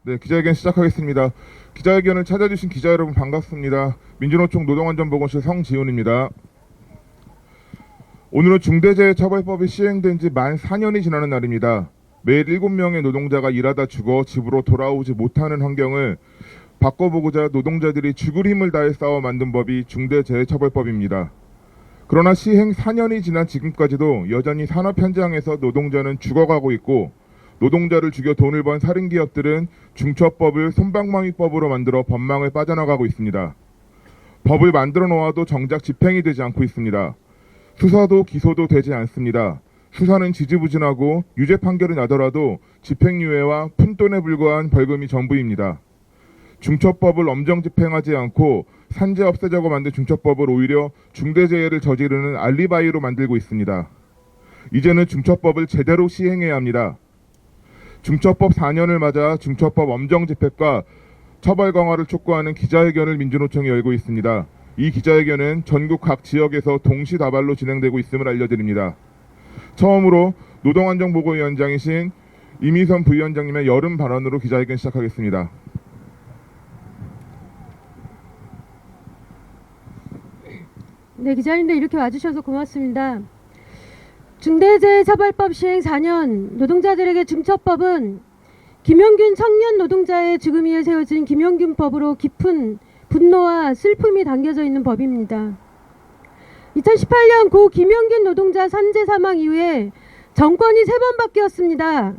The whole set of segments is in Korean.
네, 기자회견 시작하겠습니다. 기자회견을 찾아주신 기자 여러분 반갑습니다. 민주노총 노동안전보건실 성지훈입니다. 오늘은 중대재해처벌법이 시행된 지 만 4년이 지나는 날입니다. 매일 7명의 노동자가 일하다 죽어 집으로 돌아오지 못하는 환경을 바꿔보고자 노동자들이 죽을 힘을 다해 싸워 만든 법이 중대재해처벌법입니다. 그러나 시행 4년이 지난 지금까지도 여전히 산업 현장에서 노동자는 죽어가고 있고 노동자를 죽여 돈을 번 살인기업들은 중처법을 솜방망이법으로 만들어 법망을 빠져나가고 있습니다. 법을 만들어 놓아도 정작 집행이 되지 않고 있습니다. 수사도 기소도 되지 않습니다. 수사는 지지부진하고 유죄 판결이 나더라도 집행유예와 푼돈에 불과한 벌금이 전부입니다. 중처법을 엄정 집행하지 않고 산재 없애자고 만든 중처법을 오히려 중대재해를 저지르는 알리바이로 만들고 있습니다. 이제는 중처법을 제대로 시행해야 합니다. 중처법 4년을 맞아 중처법 엄정 집행과 처벌 강화를 촉구하는 기자회견을 민주노총이 열고 있습니다. 이 기자회견은 전국 각 지역에서 동시다발로 진행되고 있음을 알려드립니다. 처음으로 노동안전보고위원장이신 이미선 부위원장님의 여름 발언으로 기자회견 시작하겠습니다. 네, 기자님들 이렇게 와주셔서 고맙습니다. 중대재해처벌법 시행 4년, 노동자들에게 중처법은 김용균 청년 노동자의 죽음 위에 세워진 김용균법으로 깊은 분노와 슬픔이 담겨져 있는 법입니다. 2018년 고 김용균 노동자 산재 사망 이후에 정권이 3번 바뀌었습니다.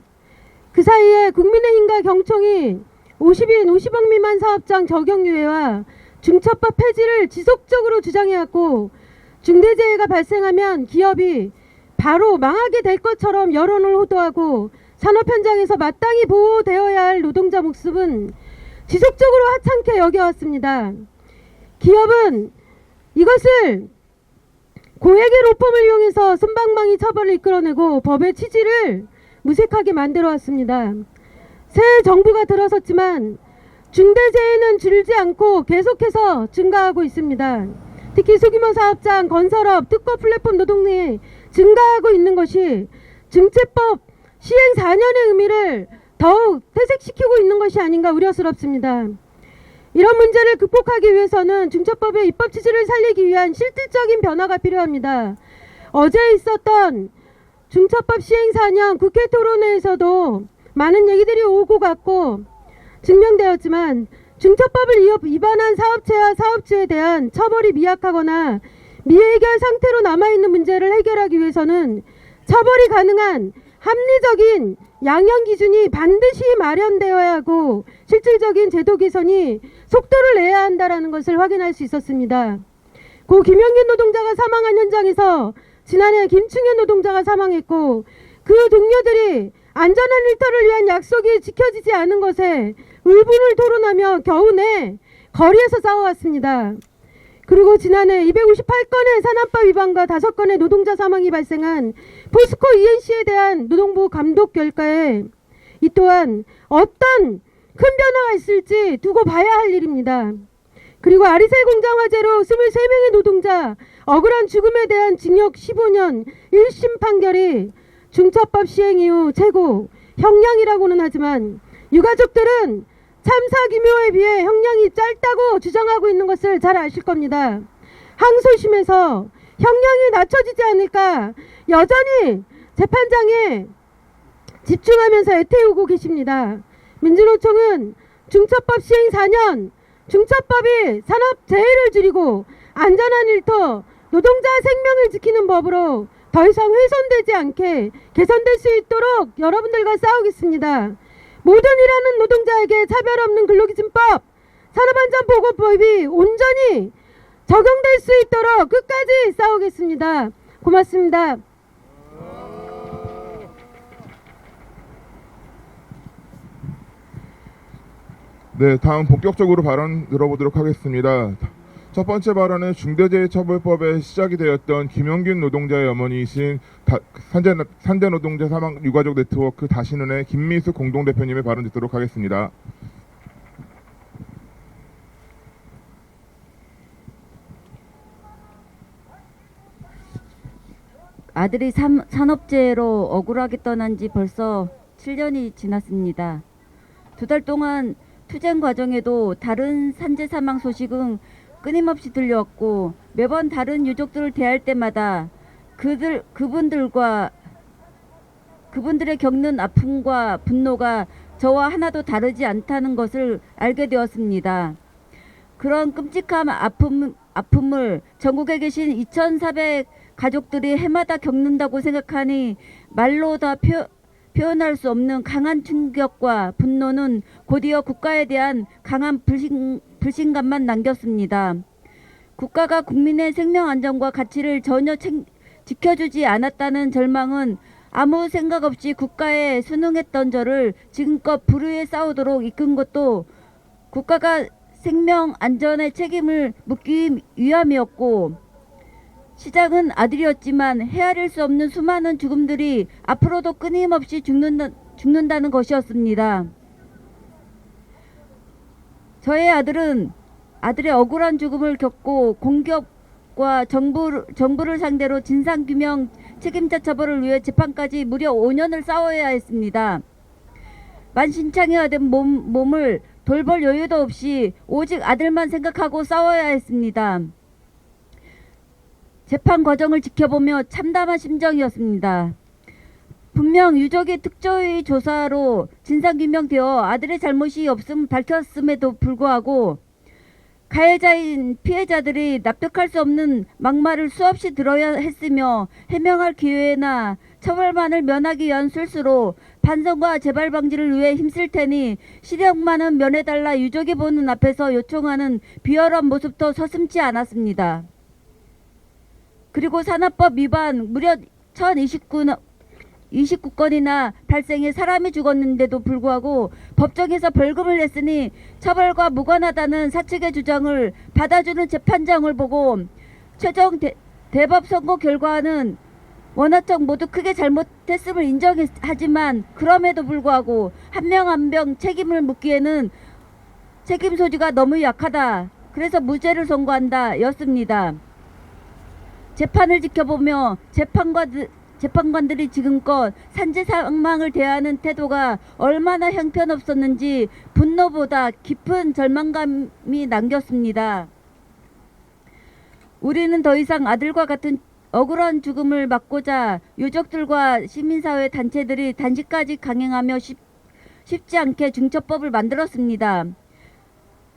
그 사이에 국민의힘과 경총이 50인 50억 미만 사업장 적용유예와 중처법 폐지를 지속적으로 주장해왔고 중대재해가 발생하면 기업이 바로 망하게 될 것처럼 여론을 호도하고 산업 현장에서 마땅히 보호되어야 할 노동자 목숨은 지속적으로 하찮게 여겨왔습니다. 기업은 이것을 고액의 로펌을 이용해서 솜방망이 처벌을 이끌어내고 법의 취지를 무색하게 만들어 왔습니다. 새 정부가 들어섰지만 중대재해는 줄지 않고 계속해서 증가하고 있습니다. 특히 소규모 사업장, 건설업, 특허 플랫폼 노동 등이 증가하고 있는 것이 중체법 시행 4년의 의미를 더욱 퇴색시키고 있는 것이 아닌가 우려스럽습니다. 이런 문제를 극복하기 위해서는 중처법의 입법 취지를 살리기 위한 실질적인 변화가 필요합니다. 어제 있었던 중처법 시행 4년 국회 토론회에서도 많은 얘기들이 오고 갔고 증명되었지만 중처법을 위반한 사업체와 사업주에 대한 처벌이 미약하거나 미해결 상태로 남아있는 문제를 해결하기 위해서는 처벌이 가능한 합리적인 양형 기준이 반드시 마련되어야 하고 실질적인 제도 개선이 속도를 내야 한다는 것을 확인할 수 있었습니다. 고 김용균 노동자가 사망한 현장에서 지난해 김충현 노동자가 사망했고 그 동료들이 안전한 일터를 위한 약속이 지켜지지 않은 것에 울분을 토론하며 겨우 내 거리에서 싸워왔습니다. 그리고 지난해 258건의 산안법 위반과 5건의 노동자 사망이 발생한 포스코 ENC에 대한 노동부 감독 결과에 이 또한 어떤 큰 변화가 있을지 두고 봐야 할 일입니다. 그리고 아리셀 공장 화재로 23명의 노동자 억울한 죽음에 대한 징역 15년 1심 판결이 중처법 시행 이후 최고 형량이라고는 하지만 유가족들은 참사 규모에 비해 형량이 짧다고 주장하고 있는 것을 잘 아실 겁니다. 항소심에서 형량이 낮춰지지 않을까 여전히 재판장에 집중하면서 애태우고 계십니다. 민주노총은 중처법 시행 4년, 중처법이 산업재해를 줄이고 안전한 일터, 노동자 생명을 지키는 법으로 더 이상 훼손되지 않게 개선될 수 있도록 여러분들과 싸우겠습니다. 모든 일하는 노동자에게 차별 없는 근로기준법, 산업안전보건법이 온전히 적용될 수 있도록 끝까지 싸우겠습니다. 고맙습니다. 네, 다음 본격적으로 발언 들어보도록 하겠습니다. 첫 번째 발언은 중대재해처벌법에 시작이 되었던 김용균 노동자의 어머니이신 산재 노동자 사망 유가족 네트워크 다시는의 김미숙 공동대표님의 발언 듣도록 하겠습니다. 아들이 산업재해로 억울하게 떠난 지 벌써 7년이 지났습니다. 2달 동안 투쟁 과정에도 다른 산재 사망 소식은 끊임없이 들려왔고 매번 다른 유족들을 대할 때마다 그분들의 겪는 아픔과 분노가 저와 하나도 다르지 않다는 것을 알게 되었습니다. 그런 끔찍한 아픔을 전국에 계신 2,400 가족들이 해마다 겪는다고 생각하니 말로 다 표현할 수 없는 강한 충격과 분노는 곧이어 국가에 대한 강한 불신감만 남겼습니다. 국가가 국민의 생명 안전과 가치를 전혀 지켜주지 않았다는 절망은 아무 생각 없이 국가에 순응했던 저를 지금껏 불의에 싸우도록 이끈 것도 국가가 생명 안전의 책임을 묻기 위함이었고, 시작은 아들이었지만 헤아릴 수 없는 수많은 죽음들이 앞으로도 끊임없이 죽는다는 것이었습니다. 저의 아들의 억울한 죽음을 겪고 공격과 정부를 상대로 진상규명 책임자 처벌을 위해 재판까지 무려 5년을 싸워야 했습니다. 만신창이가 된 몸을 돌볼 여유도 없이 오직 아들만 생각하고 싸워야 했습니다. 재판 과정을 지켜보며 참담한 심정이었습니다. 분명 유족의 특조위 조사로 진상규명되어 아들의 잘못이 없음 밝혔음에도 불구하고 가해자인 피해자들이 납득할 수 없는 막말을 수없이 들어야 했으며 해명할 기회나 처벌만을 면하기 위한 술수로 반성과 재발 방지를 위해 힘쓸 테니 실형만은 면해달라 유족이 보는 앞에서 요청하는 비열한 모습도 서슴지 않았습니다. 그리고 산업법 위반 무려 1029건이나 발생해 사람이 죽었는데도 불구하고 법정에서 벌금을 냈으니 처벌과 무관하다는 사측의 주장을 받아주는 재판장을 보고 최종 대법 선고 결과는 원하청 모두 크게 잘못했음을 인정하지만 그럼에도 불구하고 한 명 한 명 책임을 묻기에는 책임 소지가 너무 약하다. 그래서 무죄를 선고한다 였습니다. 재판을 지켜보며 재판관들이 지금껏 산재 사망을 대하는 태도가 얼마나 형편없었는지 분노보다 깊은 절망감이 남겼습니다. 우리는 더 이상 아들과 같은 억울한 죽음을 막고자 유족들과 시민사회 단체들이 단식까지 강행하며 쉽지 않게 중처법을 만들었습니다.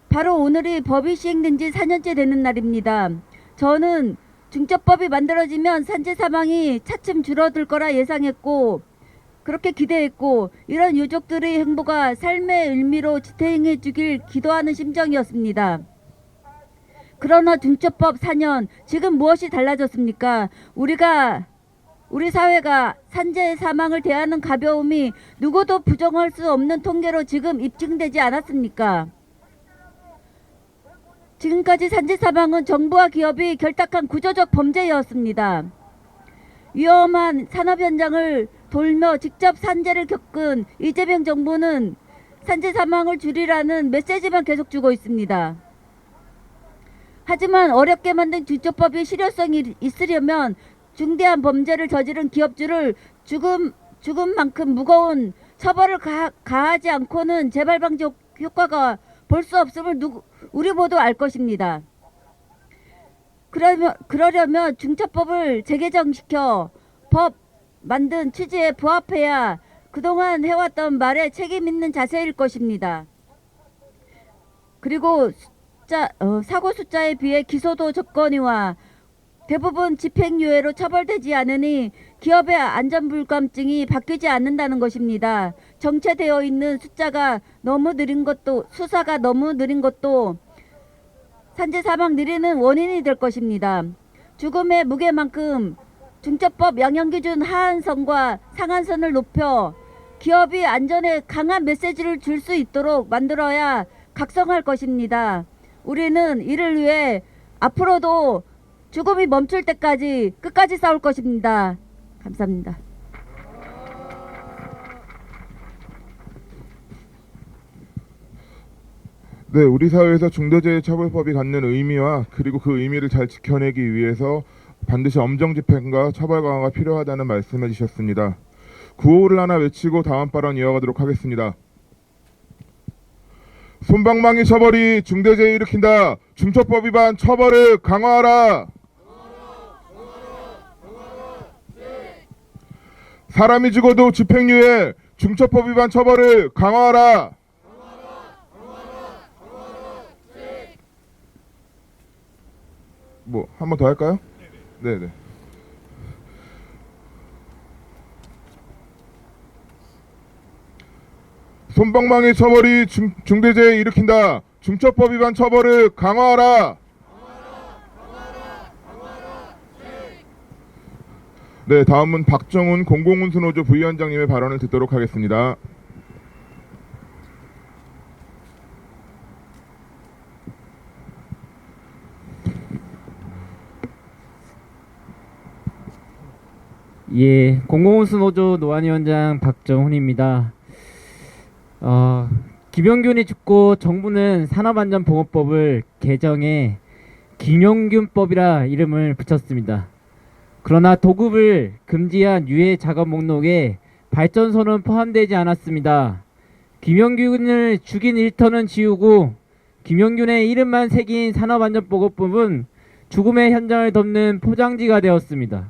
바로 오늘이 법이 시행된 지 4년째 되는 날입니다. 저는 중처법이 만들어지면 산재 사망이 차츰 줄어들 거라 예상했고 그렇게 기대했고 이런 유족들의 행보가 삶의 의미로 지탱해 주길 기도하는 심정이었습니다. 그러나 중처법 4년 지금 무엇이 달라졌습니까? 우리 사회가 산재 사망을 대하는 가벼움이 누구도 부정할 수 없는 통계로 지금 입증되지 않았습니까? 지금까지 산재 사망은 정부와 기업이 결탁한 구조적 범죄였습니다. 위험한 산업 현장을 돌며 직접 산재를 겪은 이재명 정부는 산재 사망을 줄이라는 메시지만 계속 주고 있습니다. 하지만 어렵게 만든 중처법이 실효성이 있으려면 중대한 범죄를 저지른 기업주를 죽음만큼 무거운 처벌을 가하지 않고는 재발 방지 효과가 볼 수 없음을 우리 모두 알 것입니다. 그러려면 중처법을 재개정시켜 법 만든 취지에 부합해야 그동안 해왔던 말에 책임 있는 자세일 것입니다. 그리고 사고 숫자에 비해 기소도 적거니와 대부분 집행유예로 처벌되지 않으니 기업의 안전불감증이 바뀌지 않는다는 것입니다. 정체되어 있는 수사가 너무 느린 것도 산재 사망 느리는 원인이 될 것입니다. 죽음의 무게만큼 중처법 양형기준 하한선과 상한선을 높여 기업이 안전에 강한 메시지를 줄 수 있도록 만들어야 각성할 것입니다. 우리는 이를 위해 앞으로도 죽음이 멈출 때까지 끝까지 싸울 것입니다. 감사합니다. 네, 우리 사회에서 중대재해처벌법이 갖는 의미와 그리고 그 의미를 잘 지켜내기 위해서 반드시 엄정 집행과 처벌 강화가 필요하다는 말씀해 주셨습니다. 구호를 하나 외치고 다음 발언 이어가도록 하겠습니다. 솜방망이 처벌이 중대재해 일으킨다. 중처법 위반 처벌을 강화하라. 사람이 죽어도 집행유예 중처법 위반 처벌을 강화하라. 뭐 한 번 더 할까요? 네네. 솜방망이 처벌이 중대재해 일으킨다. 중처법 위반 처벌을 강화하라. 네, 다음은 박정훈 공공운수노조 부위원장님의 발언을 듣도록 하겠습니다. 예, 공공운수노조 노안위원장 박정훈입니다. 김용균이 죽고 정부는 산업안전보건법을 개정해 김용균법이라 이름을 붙였습니다. 그러나 도급을 금지한 유해 작업 목록에 발전소는 포함되지 않았습니다. 김용균을 죽인 일터는 지우고 김용균의 이름만 새긴 산업안전보건법은 죽음의 현장을 덮는 포장지가 되었습니다.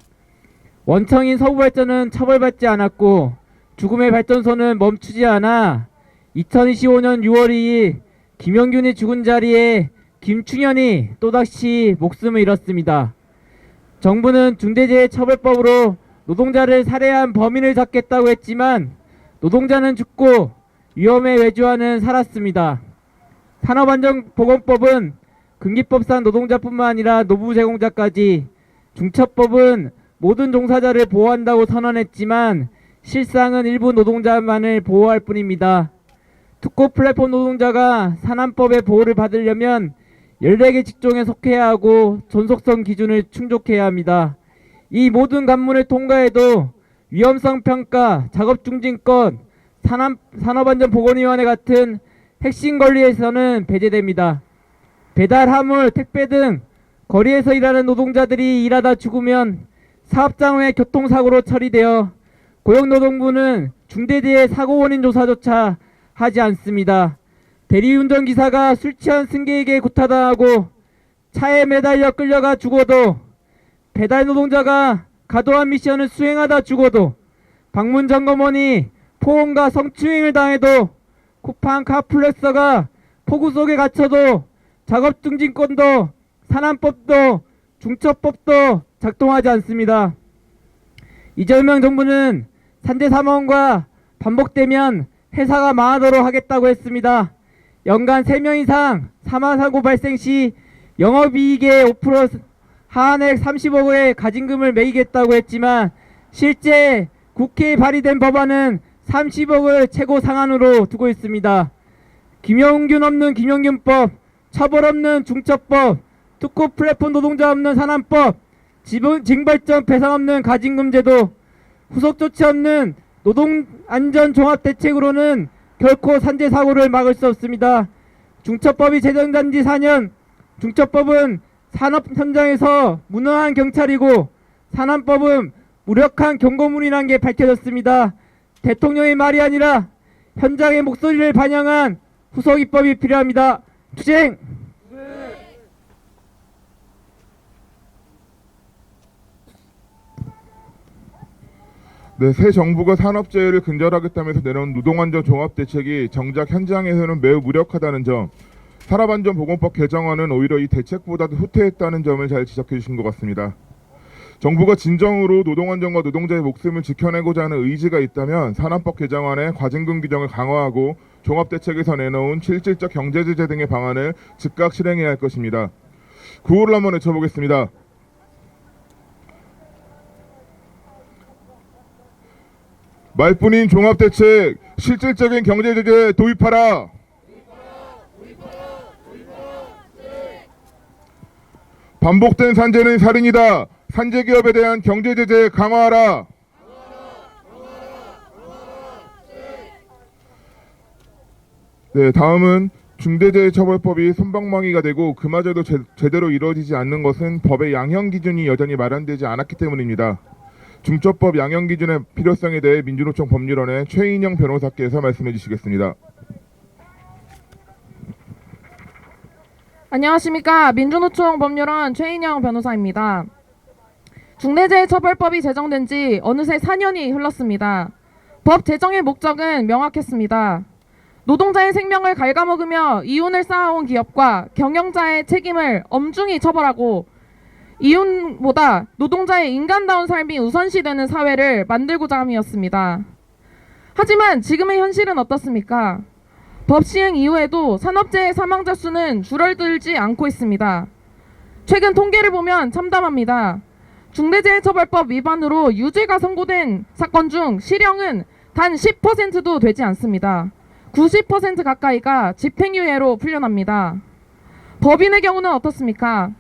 원청인 서부발전은 처벌받지 않았고 죽음의 발전소는 멈추지 않아 2025년 6월 2일 김용균이 죽은 자리에 김충현이 또다시 목숨을 잃었습니다. 정부는 중대재해처벌법으로 노동자를 살해한 범인을 잡겠다고 했지만 노동자는 죽고 위험에 외주하는 살았습니다. 산업안전보건법은 근기법상 노동자뿐만 아니라 노부 제공자까지, 중처법은 모든 종사자를 보호한다고 선언했지만 실상은 일부 노동자만을 보호할 뿐입니다. 특고 플랫폼 노동자가 산안법의 보호를 받으려면 14개 직종에 속해야 하고 존속성 기준을 충족해야 합니다. 이 모든 관문을 통과해도 위험성 평가, 작업중진권, 산업안전보건위원회 같은 핵심 권리에서는 배제됩니다. 배달, 화물, 택배 등 거리에서 일하는 노동자들이 일하다 죽으면 사업장 내 교통사고로 처리되어 고용노동부는 중대재해 사고 원인 조사조차 하지 않습니다. 대리운전기사가 술 취한 승객에게 구타당하고 차에 매달려 끌려가 죽어도, 배달 노동자가 과도한 미션을 수행하다 죽어도, 방문 점검원이 포옹과 성추행을 당해도, 쿠팡 카플렉서가 폭우 속에 갇혀도 작업중진권도 산안법도 중처법도 작동하지 않습니다. 이재명 정부는 산재 사망과 반복되면 회사가 망하도록 하겠다고 했습니다. 연간 3명 이상 사망사고 발생 시 영업이익의 5% 하한액 30억의 가징금을 매기겠다고 했지만 실제 국회에 발의된 법안은 30억을 최고 상한으로 두고 있습니다. 김용균 없는 김용균법, 처벌 없는 중처법, 특고 플랫폼 노동자 없는 산안법, 징발점 배상 없는 가징금제도, 후속 조치 없는 노동안전종합대책으로는 결코 산재 사고를 막을 수 없습니다. 중처법이 제정된 지 4년, 중처법은 산업 현장에서 무능한 경찰이고 산안법은 무력한 경고문이라는 게 밝혀졌습니다. 대통령의 말이 아니라 현장의 목소리를 반영한 후속 입법이 필요합니다. 투쟁! 네, 새 정부가 산업재해를 근절하겠다면서 내놓은 노동안전 종합대책이 정작 현장에서는 매우 무력하다는 점, 산업안전보건법 개정안은 오히려 이 대책보다도 후퇴했다는 점을 잘 지적해 주신 것 같습니다. 정부가 진정으로 노동안전과 노동자의 목숨을 지켜내고자 하는 의지가 있다면 산안법 개정안에 과징금 규정을 강화하고 종합대책에서 내놓은 실질적 경제제재 등의 방안을 즉각 실행해야 할 것입니다. 구호를 한번 외쳐보겠습니다. 말뿐인 종합대책, 실질적인 경제제재 도입하라. 반복된 산재는 살인이다. 산재기업에 대한 경제제재 강화하라. 네, 다음은 중대재해처벌법이 솜방망이가 되고 그마저도 제대로 이루어지지 않는 것은 법의 양형기준이 여전히 마련되지 않았기 때문입니다. 중처법 양형기준의 필요성에 대해 민주노총 법률원의 최인영 변호사께서 말씀해 주시겠습니다. 안녕하십니까. 민주노총 법률원 최인영 변호사입니다. 중대재해처벌법이 제정된 지 어느새 4년이 흘렀습니다. 법 제정의 목적은 명확했습니다. 노동자의 생명을 갉아먹으며 이윤을 쌓아온 기업과 경영자의 책임을 엄중히 처벌하고 이윤보다 노동자의 인간다운 삶이 우선시되는 사회를 만들고자 함이었습니다. 하지만 지금의 현실은 어떻습니까? 법 시행 이후에도 산업재해 사망자 수는 줄어들지 않고 있습니다. 최근 통계를 보면 참담합니다. 중대재해처벌법 위반으로 유죄가 선고된 사건 중 실형은 단 10%도 되지 않습니다. 90% 가까이가 집행유예로 풀려납니다. 법인의 경우는 어떻습니까?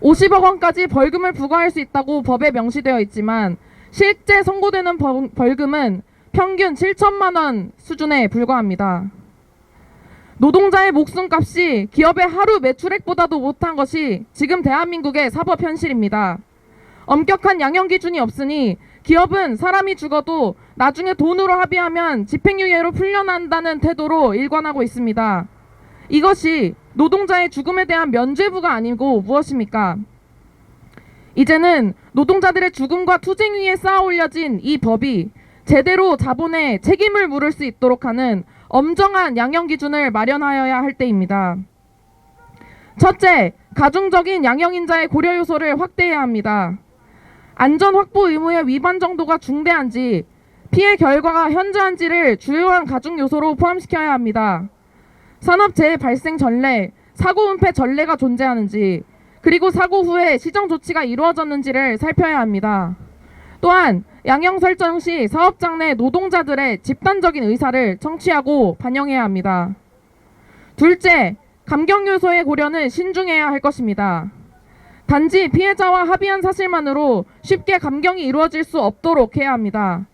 50억 원까지 벌금을 부과할 수 있다고 법에 명시되어 있지만 실제 선고되는 벌금은 평균 7천만 원 수준에 불과합니다. 노동자의 목숨값이 기업의 하루 매출액보다도 못한 것이 지금 대한민국의 사법 현실입니다. 엄격한 양형 기준이 없으니 기업은 사람이 죽어도 나중에 돈으로 합의하면 집행유예로 풀려난다는 태도로 일관하고 있습니다. 이것이 노동자의 죽음에 대한 면죄부가 아니고 무엇입니까? 이제는 노동자들의 죽음과 투쟁 위에 쌓아 올려진 이 법이 제대로 자본의 책임을 물을 수 있도록 하는 엄정한 양형 기준을 마련하여야 할 때입니다. 첫째, 가중적인 양형인자의 고려 요소를 확대해야 합니다. 안전 확보 의무의 위반 정도가 중대한지 피해 결과가 현저한지를 주요한 가중 요소로 포함시켜야 합니다. 산업재해 발생 전례, 사고 은폐 전례가 존재하는지, 그리고 사고 후에 시정 조치가 이루어졌는지를 살펴야 합니다. 또한 양형 설정 시 사업장 내 노동자들의 집단적인 의사를 청취하고 반영해야 합니다. 둘째, 감경 요소의 고려는 신중해야 할 것입니다. 단지 피해자와 합의한 사실만으로 쉽게 감경이 이루어질 수 없도록 해야 합니다.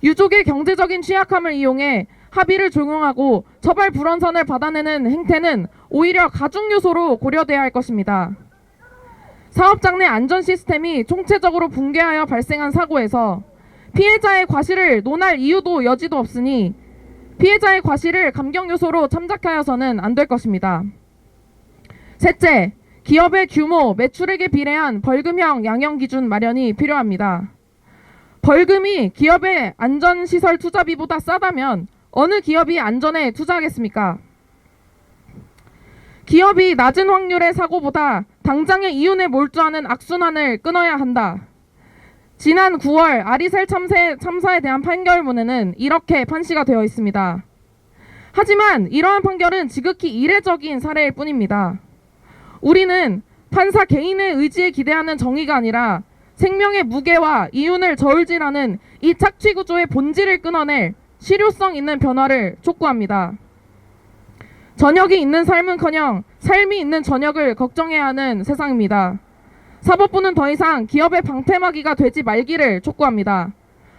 유족의 경제적인 취약함을 이용해 합의를 종용하고 처벌 불원선을 받아내는 행태는 오히려 가중 요소로 고려돼야 할 것입니다. 사업장 내 안전 시스템이 총체적으로 붕괴하여 발생한 사고에서 피해자의 과실을 논할 이유도 여지도 없으니 피해자의 과실을 감경 요소로 참작하여서는 안 될 것입니다. 셋째, 기업의 규모, 매출액에 비례한 벌금형 양형 기준 마련이 필요합니다. 벌금이 기업의 안전시설 투자비보다 싸다면 어느 기업이 안전에 투자하겠습니까? 기업이 낮은 확률의 사고보다 당장의 이윤에 몰두하는 악순환을 끊어야 한다. 지난 9월 아리셀 참사에 대한 판결문에는 이렇게 판시가 되어 있습니다. 하지만 이러한 판결은 지극히 이례적인 사례일 뿐입니다. 우리는 판사 개인의 의지에 기대하는 정의가 아니라 생명의 무게와 이윤을 저울질하는 이 착취 구조의 본질을 끊어낼 실효성 있는 변화를 촉구합니다. 저녁이 있는 삶은커녕 삶이 있는 저녁을 걱정해야 하는 세상입니다. 사법부는 더 이상 기업의 방패막이가 되지 말기를 촉구합니다.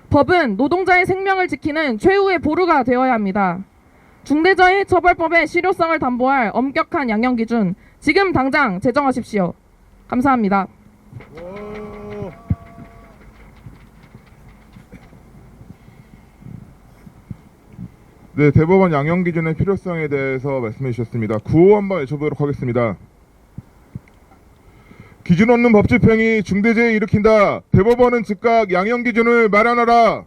법은 노동자의 생명을 지키는 최후의 보루가 되어야 합니다. 중대재해처벌법의 실효성을 담보할 엄격한 양형 기준 지금 당장 제정하십시오. 감사합니다. 네, 대법원 양형 기준의 필요성에 대해서 말씀해 주셨습니다. 구호 한번 외쳐보도록 하겠습니다. 기준 없는 법 집행이 중대재해 일으킨다. 대법원은 즉각 양형 기준을 마련하라.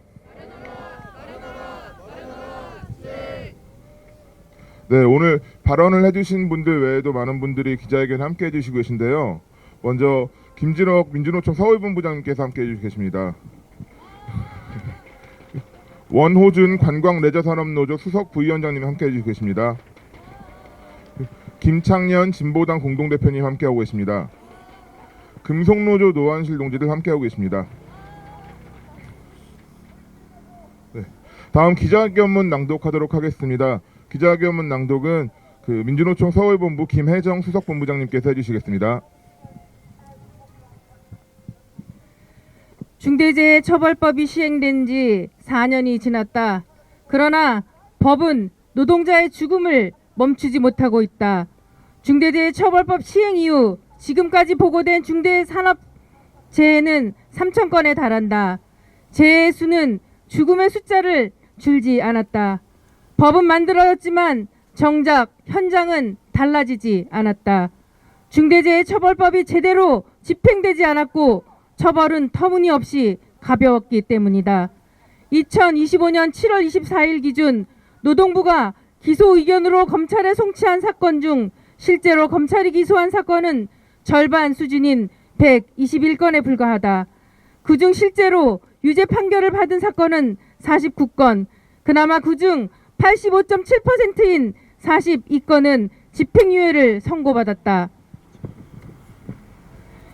네, 오늘 발언을 해주신 분들 외에도 많은 분들이 기자회견에 함께 해주시고 계신데요. 먼저 김진욱 민주노총 서울본부장님께서 함께 해주시고 계십니다. 원호준 관광레저산업노조 수석 부위원장님이 함께 해주시고 계십니다. 김창년 진보당 공동대표님 함께하고 계십니다. 금속노조 노한실 동지들 함께하고 계십니다. 네, 다음 기자회견문 낭독하도록 하겠습니다. 기자회견문 낭독은 민주노총 서울본부 김혜정 수석본부장님께서 해주시겠습니다. 중대재해처벌법이 시행된 지 4년이 지났다. 그러나 법은 노동자의 죽음을 멈추지 못하고 있다. 중대재해처벌법 시행 이후 지금까지 보고된 중대산업재해는 3,000건에 달한다. 재해 수는 죽음의 숫자를 줄지 않았다. 법은 만들어졌지만 정작 현장은 달라지지 않았다. 중대재해처벌법이 제대로 집행되지 않았고 처벌은 터무니없이 가벼웠기 때문이다. 2025년 7월 24일 기준 노동부가 기소 의견으로 검찰에 송치한 사건 중 실제로 검찰이 기소한 사건은 절반 수준인 121건에 불과하다. 그중 실제로 유죄 판결을 받은 사건은 49건, 그나마 그중 85.7%인 42건은 집행유예를 선고받았다.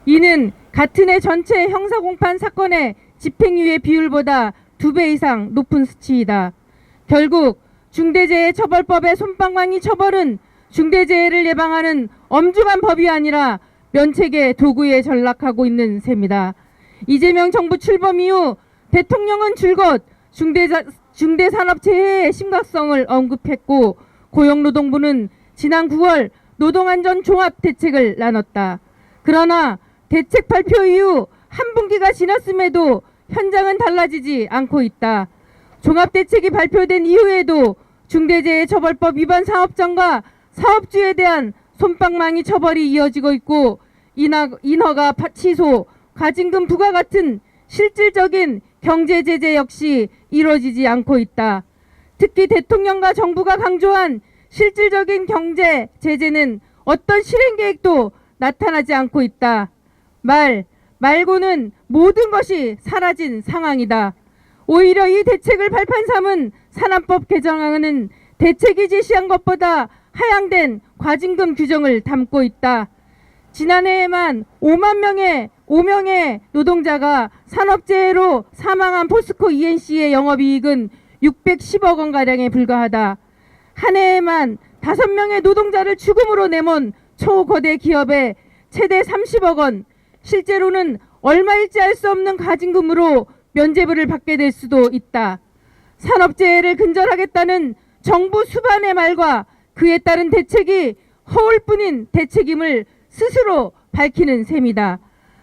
이는 같은 해 전체 형사공판 사건의 집행유예 비율보다 2배 이상 높은 수치이다. 결국 중대재해처벌법의 솜방망이 처벌은 중대재해를 예방하는 엄중한 법이 아니라 면책의 도구에 전락하고 있는 셈이다. 이재명 정부 출범 이후 대통령은 줄곧 중대산업재해의 심각성을 언급했고 고용노동부는 지난 9월 노동안전 종합대책을 나눴다. 그러나 대책 발표 이후 한 분기가 지났음에도 현장은 달라지지 않고 있다. 종합대책이 발표된 이후에도 중대재해처벌법 위반 사업장과 사업주에 대한 솜방망이 처벌이 이어지고 있고 인허가 취소, 과징금 부과 같은 실질적인 경제 제재 역시 이루어지지 않고 있다. 특히 대통령과 정부가 강조한 실질적인 경제 제재는 어떤 실행 계획도 나타나지 않고 있다. 말고는 모든 것이 사라진 상황이다. 오히려 이 대책을 발판 삼은 산안법 개정안은 대책이 제시한 것보다 하향된 과징금 규정을 담고 있다. 지난해에만 5명의 노동자가 산업재해로 사망한 포스코 ENC의 영업이익은 610억 원가량에 불과하다. 한 해에만 5명의 노동자를 죽음으로 내몬 초거대 기업에 최대 30억 원, 실제로는 얼마일지 알 수 없는 과징금으로 면죄부를 받게 될 수도 있다. 산업재해를 근절하겠다는 정부 수반의 말과 그에 따른 대책이 허울뿐인 대책임을 스스로 밝히는 셈이다.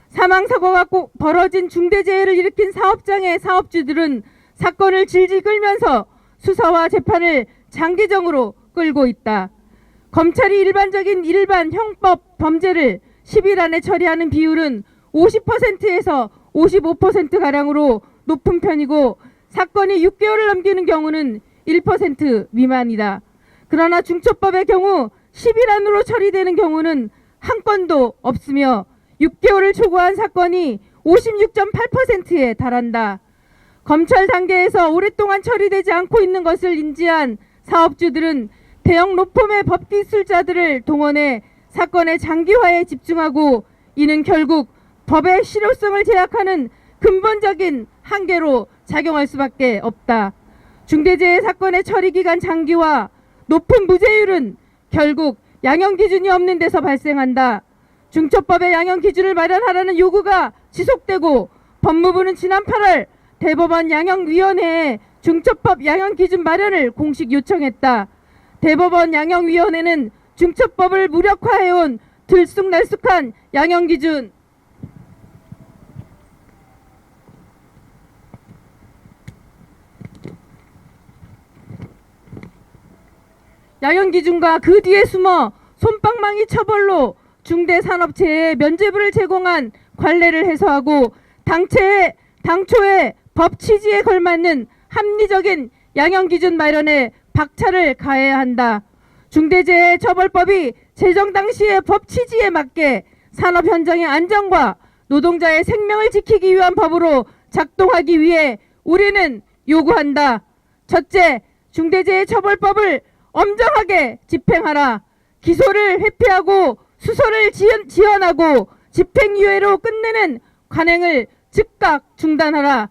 사망사고가 꼭 벌어진 중대재해를 일으킨 사업장의 사업주들은 사건을 질질 끌면서 수사와 재판을 장기적으로 끌고 있다. 검찰이 일반적인 일반 형법 범죄를 10일 안에 처리하는 비율은 50%에서 55%가량으로 높은 편이고 사건이 6개월을 넘기는 경우는 1% 미만이다. 그러나 중처법의 경우 10일 안으로 처리되는 경우는 한 건도 없으며 6개월을 초과한 사건이 56.8%에 달한다. 검찰 단계에서 오랫동안 처리되지 않고 있는 것을 인지한 사업주들은 대형 로펌의 법기술자들을 동원해 사건의 장기화에 집중하고 이는 결국 법의 실효성을 제약하는 근본적인 한계로 작용할 수밖에 없다. 중대재해 사건의 처리기간 장기화, 높은 무죄율은 결국 양형기준이 없는 데서 발생한다. 중처법의 양형기준을 마련하라는 요구가 지속되고 법무부는 지난 8월 대법원 양형위원회에 중처법 양형기준 마련을 공식 요청했다. 대법원 양형위원회는 중처법을 무력화해온 들쑥날쑥한 양형기준 양형기준과 그 뒤에 숨어 솜방망이 처벌로 중대산업재해 면죄부를 제공한 관례를 해소하고 당초의 법 취지에 걸맞는 합리적인 양형기준 마련에 박차를 가해야 한다. 중대재해처벌법이 제정 당시의 법 취지에 맞게 산업 현장의 안전과 노동자의 생명을 지키기 위한 법으로 작동하기 위해 우리는 요구한다. 첫째, 중대재해처벌법을 엄정하게 집행하라. 기소를 회피하고 수소를 지연하고 집행유예로 끝내는 관행을 즉각 중단하라.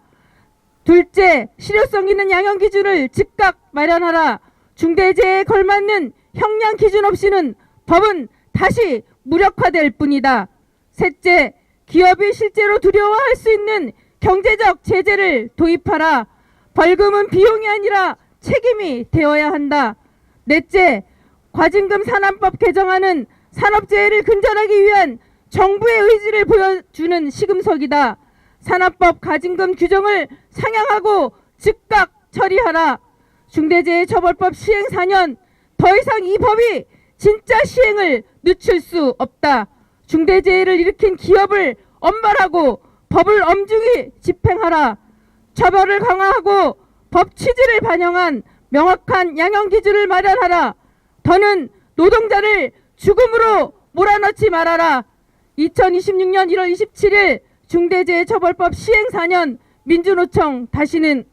둘째, 실효성 있는 양형기준을 즉각 마련하라. 중대재해에 걸맞는 형량 기준 없이는 법은 다시 무력화될 뿐이다. 셋째, 기업이 실제로 두려워할 수 있는 경제적 제재를 도입하라. 벌금은 비용이 아니라 책임이 되어야 한다. 넷째, 과징금 산안법 개정안은 산업재해를 근절하기 위한 정부의 의지를 보여주는 시금석이다. 산업법 과징금 규정을 상향하고 즉각 처리하라. 중대재해처벌법 시행 4년, 더 이상 이 법이 진짜 시행을 늦출 수 없다. 중대재해를 일으킨 기업을 엄벌하고 법을 엄중히 집행하라. 처벌을 강화하고 법 취지를 반영한 명확한 양형 기준을 마련하라. 더는 노동자를 죽음으로 몰아넣지 말아라. 2026년 1월 27일 중대재해처벌법 시행 4년 민주노총 다시는